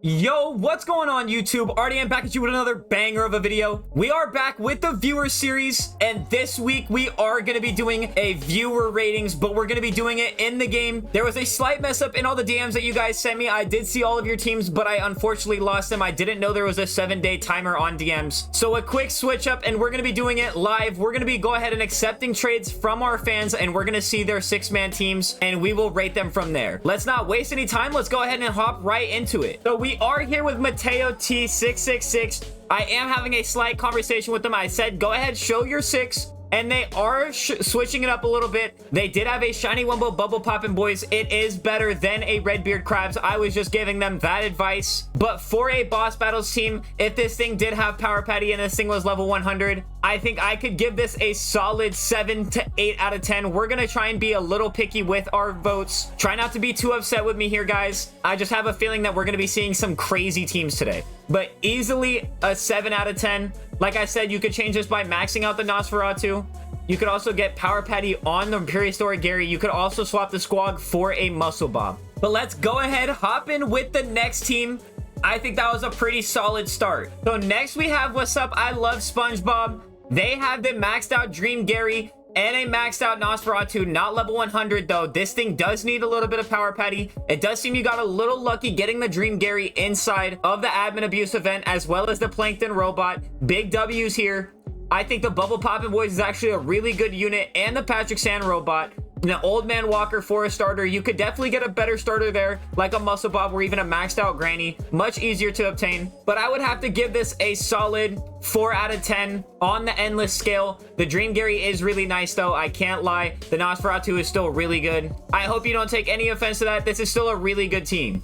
Yo, what's going on YouTube? RDM back at you with another banger of a video. We are back with the viewer series, and this week we are going to be doing a viewer ratings, but we're going to be doing it in the game. There was a slight mess up in all the DMs that you guys sent me. I did see all of your teams, but I unfortunately lost them. I didn't know there was a 7-day timer on DMs. So a quick switch up, and we're going to be doing it live. We're going to be go ahead and accepting trades from our fans, and we're going to see their 6-man teams, and we will rate them from there. Let's not waste any time. Let's go ahead and hop right into it. So we are here with Matteo T666. I am having a slight conversation with them. I said, go ahead, show your 6. And they are switching it up a little bit. They did have a shiny Wumbo bubble popping, boys. It is better than a Redbeard Crabs. I was just giving them that advice. But for a boss battles team, if this thing did have power patty and this thing was level 100, I think I could give this a solid 7 to 8 out of 10. We're gonna try and be a little picky with our votes. Try not to be too upset with me here, guys. I just have a feeling that we're gonna be seeing some crazy teams today. But easily a 7 out of 10. Like I said, you could change this by maxing out the Nosferatu. You could also get Power Patty on the Prehistoric Gary. You could also swap the Squog for a Wspilovespongebob. But let's go ahead, hop in with the next team. I think that was a pretty solid start. So next we have What's Up, I Love SpongeBob. They have the maxed out Dream Gary and a maxed out Nosferatu, not level 100 though. This thing does need a little bit of power patty. It does seem you got a little lucky getting the Dream Gary inside of the admin abuse event, as well as the Plankton robot. Big W's here. I think the Bubble Poppin' Boys is actually a really good unit, and the Patrick Sand robot. The Old Man Walker for a starter. You could definitely get a better starter there, like a Wspilovespongebob or even a maxed out Granny. Much easier to obtain. But I would have to give this a solid 4 out of 10 on the endless scale. The Dream Gary is really nice though, I can't lie. The Nosferatu is still really good. I hope you don't take any offense to that. This is still a really good team.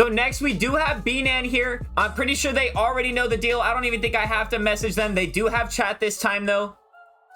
So next we do have Banan here. I'm pretty sure they already know the deal. I don't even think I have to message them. They do have chat this time though.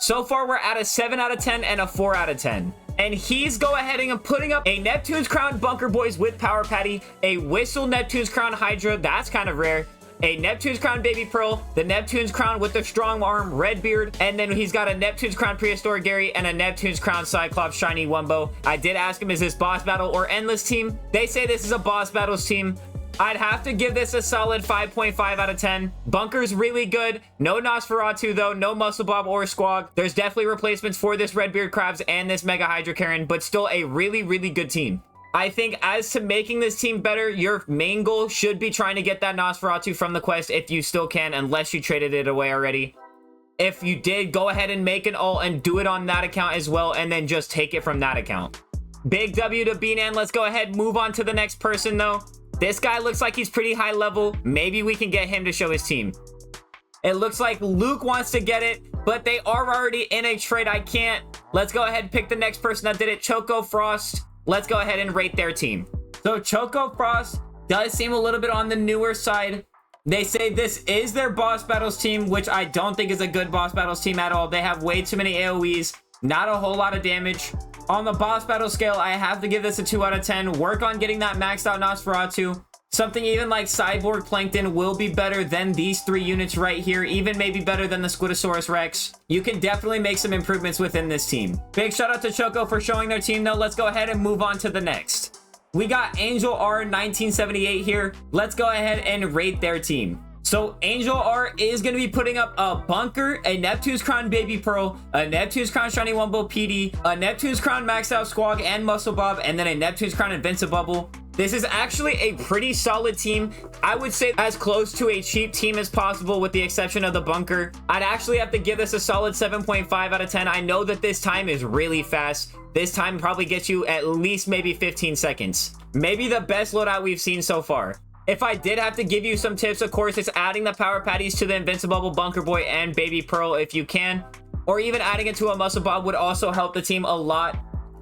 So far we're at a 7 out of 10 and a 4 out of 10. And he's go ahead and putting up a Neptune's Crown Bunker Boys with Power Patty, a Whistle Neptune's Crown Hydra, that's kind of rare, a Neptune's Crown Baby Pearl, the Neptune's Crown with the Strong Arm Redbeard, and then he's got a Neptune's Crown Prehistoric Gary and a Neptune's Crown Cyclops Shiny Wumbo. I did ask him, is this boss battle or endless team? They say this is a boss battles team. I'd have to give this a solid 5.5 out of 10. Bunker's really good. No Nosferatu though, no Wspilovespongebob or Squog. There's definitely replacements for this Redbeard Crabs and this Mega Hydra Karen, but still a really, really good team. I think as to making this team better, your main goal should be trying to get that Nosferatu from the quest if you still can, unless you traded it away already. If you did, go ahead and make an ult and do it on that account as well, and then just take it from that account. Big W to Banan. Let's go ahead and move on to the next person though. This guy looks like he's pretty high level. Maybe we can get him to show his team. It looks like Luke wants to get it, but they are already in a trade. I can't. Let's go ahead and pick the next person that did it. Choco Frost. Let's go ahead and rate their team. So Choco Frost does seem a little bit on the newer side. They say this is their boss battles team, which I don't think is a good boss battles team at all. They have way too many AoEs. Not a whole lot of damage. On the boss battle scale, I have to give this a 2 out of 10. Work on getting that maxed out Nosferatu. Something even like Cyborg Plankton will be better than these 3 units right here. Even maybe better than the Squidosaurus Rex. You can definitely make some improvements within this team. Big shout out to Choco for showing their team though. Let's go ahead and move on to the next. We got Angel R1978 here. Let's go ahead and rate their team. So Angel R is going to be putting up a Bunker, a Neptune's Crown Baby Pearl, a Neptune's Crown Shiny Wumbo PD, a Neptune's Crown Maxed Out Squog and Wspilovespongebob, and then a Neptune's Crown Invincibubble. This is actually a pretty solid team. I would say as close to a cheap team as possible with the exception of the Bunker. I'd actually have to give this a solid 7.5 out of 10. I know that this time is really fast. This time probably gets you at least maybe 15 seconds. Maybe the best loadout we've seen so far. If I did have to give you some tips, of course, it's adding the Power Patties to the Invincibubble, Bunker Boy, and Baby Pearl if you can. Or even adding it to a Wspilovespongebob would also help the team a lot.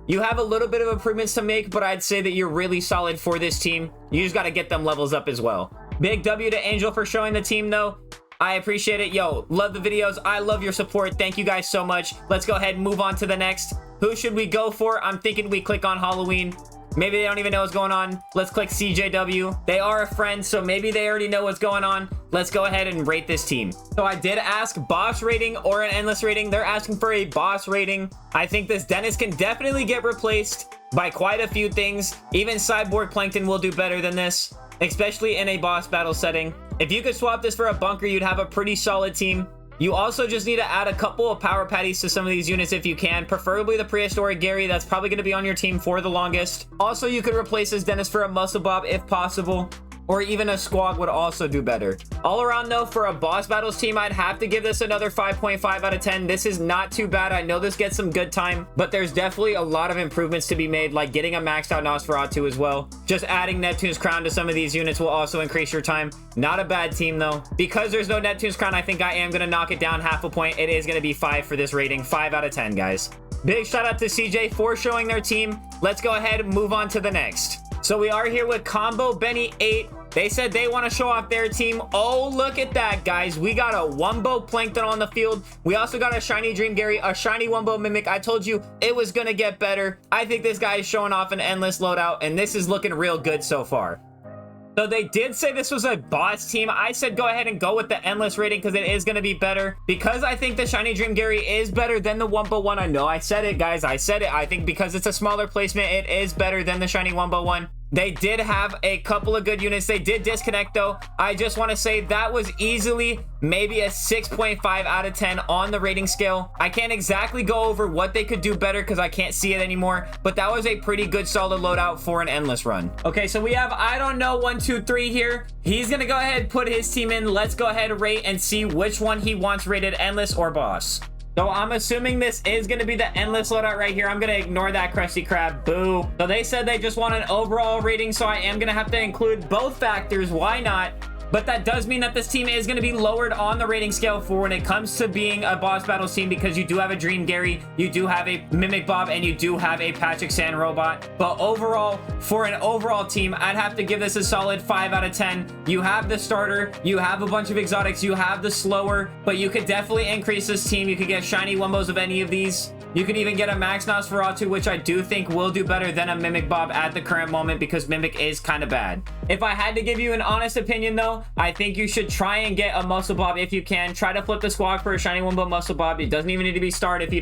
You have a little bit of improvements to make, but I'd say that you're really solid for this team. You just got to get them levels up as well. Big W to Angel for showing the team, though. I appreciate it. Yo, love the videos. I love your support. Thank you guys so much. Let's go ahead and move on to the next. Who should we go for? I'm thinking we click on Halloween. Maybe they don't even know what's going on. Let's click CJW. They are a friend, so maybe they already know what's going on. Let's go ahead and rate this team. So I did ask boss rating or an endless rating. They're asking for a boss rating. I think this Dennis can definitely get replaced by quite a few things. Even Cyborg Plankton will do better than this. especially in a boss battle setting. If you could swap this for a bunker, you'd have a pretty solid team. You also just need to add a couple of power patties to some of these units if you can, preferably the prehistoric Gary. That's probably going to be on your team for the longest. Also, you could replace this Dennis for a Muscle Bob if possible, or even a Squawk would also do better. All around though, for a boss battles team, I'd have to give this another 5.5 out of 10. This is not too bad. I know this gets some good time, but there's definitely a lot of improvements to be made, like getting a maxed out Nosferatu as well. Just adding Neptune's Crown to some of these units will also increase your time. Not a bad team though. Because there's no Neptune's Crown, I think I am gonna knock it down half a point. It is gonna be 5 for this rating. 5 out of 10, guys. Big shout out to CJ for showing their team. Let's go ahead and move on to the next. So we are here with Combo Benny 8. They said they want to show off their team. Oh, look at that, guys. We got a Wumbo Plankton on the field. We also got a shiny Dream Gary, a shiny Wumbo Mimic. I told you it was going to get better. I think this guy is showing off an endless loadout, and this is looking real good so far. So they did say this was a boss team. I said go ahead and go with the endless rating because it is going to be better. Because I think the shiny Dream Gary is better than the Wumbo one. I know I said it, guys. I said it. I think because it's a smaller placement, it is better than the shiny Wumbo one. They did have a couple of good units. They did disconnect though. I just want to say that was easily maybe a 6.5 out of 10 on the rating scale. I can't exactly go over what they could do better because I can't see it anymore, but that was a pretty good solid loadout for an endless run. Okay, so we have I don't know 1 2 3 here. He's gonna go ahead and put his team in. Let's go ahead and rate and see which one he wants rated, endless or boss. So I'm assuming this is going to be the endless loadout right here. I'm going to ignore that Krusty Krab. Boo. So they said they just want an overall rating, so I am going to have to include both factors. Why not? But that does mean that this team is going to be lowered on the rating scale for when it comes to being a boss battles team, because you do have a Dream Gary, you do have a Mimic Bob, and you do have a Patrick Sand Robot. But overall, for an overall team, I'd have to give this a solid 5 out of 10. You have the starter, you have a bunch of exotics, you have the slower, but you could definitely increase this team. You could get shiny Wumbos of any of these. You could even get a Max Nosferatu, which I do think will do better than a Mimic Bob at the current moment, because Mimic is kind of bad. If I had to give you an honest opinion though, I think you should try and get a Muscle Bob if you can. Try to flip the Squawk for a shiny Wumbo Muscle Bob. It doesn't even need to be starred if you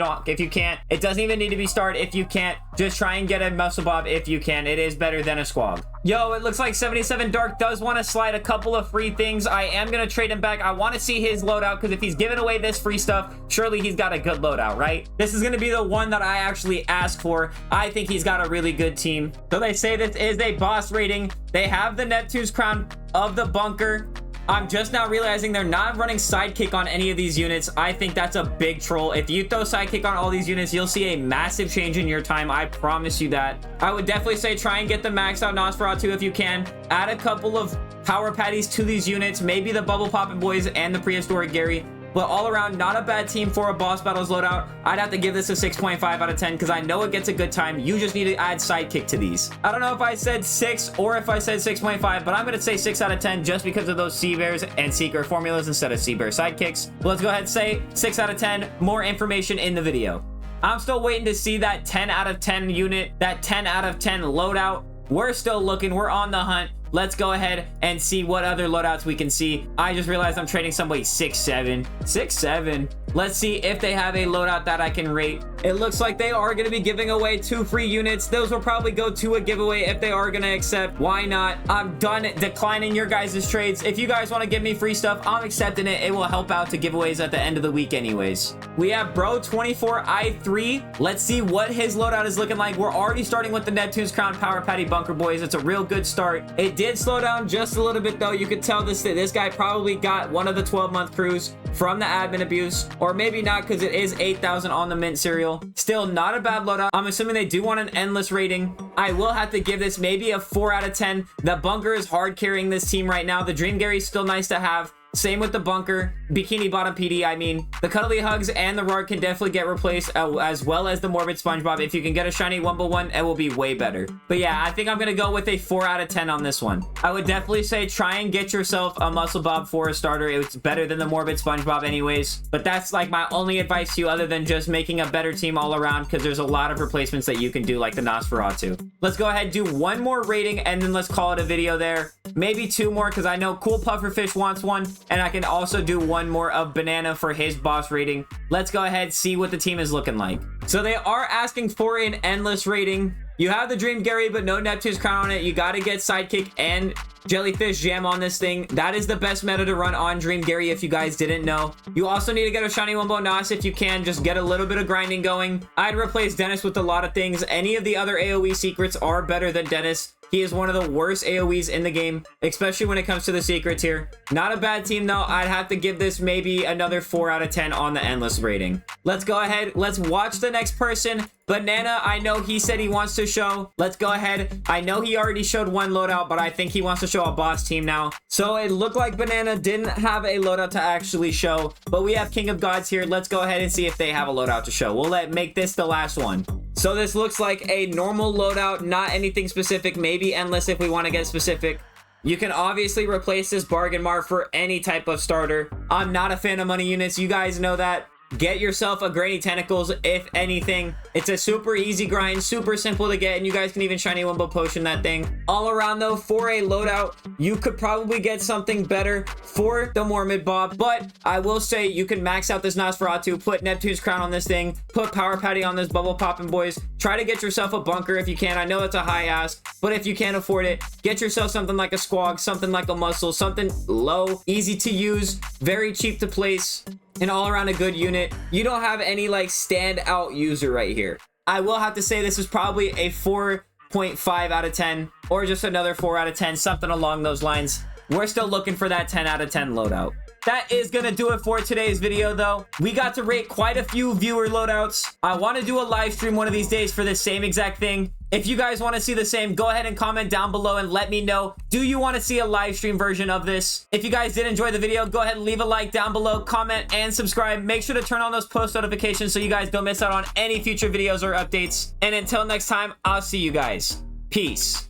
can't. It doesn't even need to be starred if you can't. Just try and get a Muscle Bob if you can. It is better than a Squawk. Yo, it looks like 77 Dark does want to slide a couple of free things. I am going to trade him back. I want to see his loadout, because if he's giving away this free stuff, surely he's got a good loadout, right? This is going to be the one that I actually asked for. I think he's got a really good team. So they say this is a boss rating. They have the Neptune's Crown of the bunker. I'm just now realizing they're not running Sidekick on any of these units. I think that's a big troll. If you throw Sidekick on all these units, you'll see a massive change in your time. I promise you that. I would definitely say try and get the maxed out Nosferatu if you can. Add a couple of power patties to these units. Maybe the Bubble Poppin' Boys and the Prehistoric Gary. But all around, not a bad team for a boss battles loadout. I'd have to give this a 6.5 out of 10 because I know it gets a good time. You just need to add Sidekick to these. I don't know if I said 6 or if I said 6.5, but I'm going to say 6 out of 10 just because of those Sea Bears and Secret formulas instead of Sea Bear Sidekicks. Let's go ahead and say 6 out of 10. More information in the video. I'm still waiting to see that 10 out of 10 unit, that 10 out of 10 loadout. We're still looking. We're on the hunt. Let's go ahead and see what other loadouts we can see. I just realized I'm trading somebody 6-7. 6-7. Let's see if they have a loadout that I can rate. It looks like they are going to be giving away 2 free units. Those will probably go to a giveaway if they are going to accept. Why not? I'm done declining your guys' trades. If you guys want to give me free stuff, I'm accepting it. It will help out to giveaways at the end of the week anyways. We have Bro24i3. Let's see what his loadout is looking like. We're already starting with the Neptune's Crown Power Patty Bunker Boys. It's a real good start. It did slow down just a little bit though. You could tell this guy probably got one of the 12-month crews from the admin abuse, or maybe not because it is 8,000 on the mint cereal. Still not a bad loadout. I'm assuming they do want an endless rating. I will have to give this maybe a 4 out of 10. The bunker is hard carrying this team right now. The Dream Gary is still nice to have. Same with the bunker. Bikini Bottom PD, I mean. The Cuddly Hugs and the Roar can definitely get replaced, as well as the Morbid Spongebob. If you can get a shiny Wumbo one, it will be way better. But yeah, I think I'm going to go with a 4 out of 10 on this one. I would definitely say try and get yourself a Muscle Bob for a starter. It's better than the Morbid Spongebob anyways. But that's like my only advice to you, other than just making a better team all around, because there's a lot of replacements that you can do, like the Nosferatu. Let's go ahead and do one more rating, and then let's call it a video there. Maybe 2 more, because I know Cool Pufferfish wants one. And I can also do one more of Banana for his boss rating. Let's go ahead and see what the team is looking like. So they are asking for an endless rating. You have the Dream Gary, but no Neptune's Crown on it. You got to get Sidekick and Jellyfish Jam on this thing. That is the best meta to run on Dream Gary if you guys didn't know. You also need to get a Shiny Wumbo Nas if you can. Just get a little bit of grinding going. I'd replace Dennis with a lot of things. Any of the other AoE secrets are better than Dennis. He is one of the worst AoEs in the game, especially when it comes to the secrets here. Not a bad team though. I'd have to give this maybe another 4 out of 10 on the endless rating. Let's go ahead. Let's watch the next person. Banana, I know he said he wants to show. Let's go ahead. I know he already showed one loadout, but I think he wants to show a boss team now. So it looked like Banana didn't have a loadout to actually show, but we have King of Gods here. Let's go ahead and see if they have a loadout to show. We'll make this the last one. So this looks like a normal loadout, not anything specific, maybe endless if we want to get specific. You can obviously replace this Bargain Mart for any type of starter. I'm not a fan of money units. You guys know that. Get yourself a Granny Tentacles, if anything. It's a super easy grind, super simple to get, and you guys can even Shiny Wumbo Potion that thing. All around, though, for a loadout, you could probably get something better for the Mormid Bob, but I will say you can max out this Nosferatu, put Neptune's Crown on this thing, put Power Patty on this Bubble Poppin' Boys. Try to get yourself a bunker if you can. I know it's a high ask, but if you can't afford it, get yourself something like a Squawk, something like a Muscle, something low, easy to use, very cheap to place, and all around a good unit. You don't have any like standout user right here. I will have to say this is probably a 4.5 out of 10 or just another 4 out of 10, something along those lines. We're still looking for that 10 out of 10 loadout. That is gonna do it for today's video though. We got to rate quite a few viewer loadouts. I want to do a live stream one of these days for this same exact thing. If you guys want to see the same, go ahead and comment down below and let me know. Do you want to see a live stream version of this? If you guys did enjoy the video, go ahead and leave a like down below, comment, and subscribe. Make sure to turn on those post notifications so you guys don't miss out on any future videos or updates. And until next time, I'll see you guys. Peace.